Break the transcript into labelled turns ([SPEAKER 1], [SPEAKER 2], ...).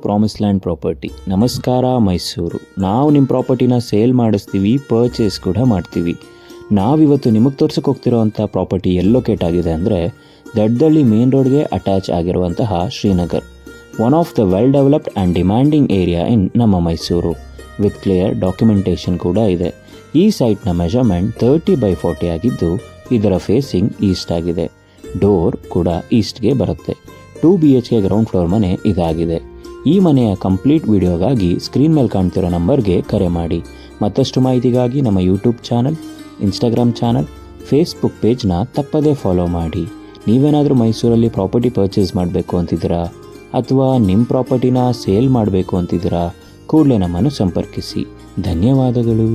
[SPEAKER 1] Promise land property. ನಮಸ್ಕಾರ ಮೈಸೂರು. ನಾವು ನಿಮ್ಮ ಪ್ರಾಪರ್ಟಿನ ಸೇಲ್ ಮಾಡಿಸ್ತೀವಿ, ಪರ್ಚೇಸ್ ಕೂಡ ಮಾಡ್ತೀವಿ. ನಾವಿವತ್ತು ನಿಮಗೆ ತೋರ್ಸಕ್ಕೆ ಹೋಗ್ತಿರೋವಂಥ ಪ್ರಾಪರ್ಟಿ ಎಲ್ಲಿ ಲೊಕೇಟ್ ಆಗಿದೆ ಅಂದರೆ ದಡ್ಡಳ್ಳಿ ಮೇನ್ ರೋಡ್ಗೆ ಅಟ್ಯಾಚ್ ಆಗಿರುವಂತಹ Srinagar. One of the well developed and demanding area ಇನ್ ನಮ್ಮ ಮೈಸೂರು. ವಿತ್ ಕ್ಲಿಯರ್ ಡಾಕ್ಯುಮೆಂಟೇಷನ್ ಕೂಡ ಇದೆ. ಈ ಸೈಟ್ನ ಮೆಜರ್ಮೆಂಟ್ 30x40 ಆಗಿದ್ದು ಇದರ ಫೇಸಿಂಗ್ ಈಸ್ಟ್ ಆಗಿದೆ. ಡೋರ್ ಕೂಡ ಈಸ್ಟ್ಗೆ ಬರುತ್ತೆ. 2 BHK ಗ್ರೌಂಡ್ ಫ್ಲೋರ್ ಮನೆ ಇದಾಗಿದೆ. ಈ ಮನೆಯ ಕಂಪ್ಲೀಟ್ ವಿಡಿಯೋಗಾಗಿ ಸ್ಕ್ರೀನ್ ಮೇಲೆ ಕಾಣ್ತಿರೋ ನಂಬರ್ಗೆ ಕರೆ ಮಾಡಿ. ಮತ್ತಷ್ಟು ಮಾಹಿತಿಗಾಗಿ ನಮ್ಮ YouTube channel, Instagram channel, Facebook ಪೇಜ್ನ ತಪ್ಪದೇ ಫಾಲೋ ಮಾಡಿ. ನೀವೇನಾದರೂ ಮೈಸೂರಲ್ಲಿ ಪ್ರಾಪರ್ಟಿ ಪರ್ಚೇಸ್ ಮಾಡಬೇಕು ಅಂತಿದ್ದೀರಾ ಅಥವಾ ನಿಮ್ಮ ಪ್ರಾಪರ್ಟಿನ ಸೇಲ್ ಮಾಡಬೇಕು ಅಂತಿದ್ದೀರಾ, ಕೂಡಲೇ ನಮ್ಮನ್ನು ಸಂಪರ್ಕಿಸಿ. ಧನ್ಯವಾದಗಳು.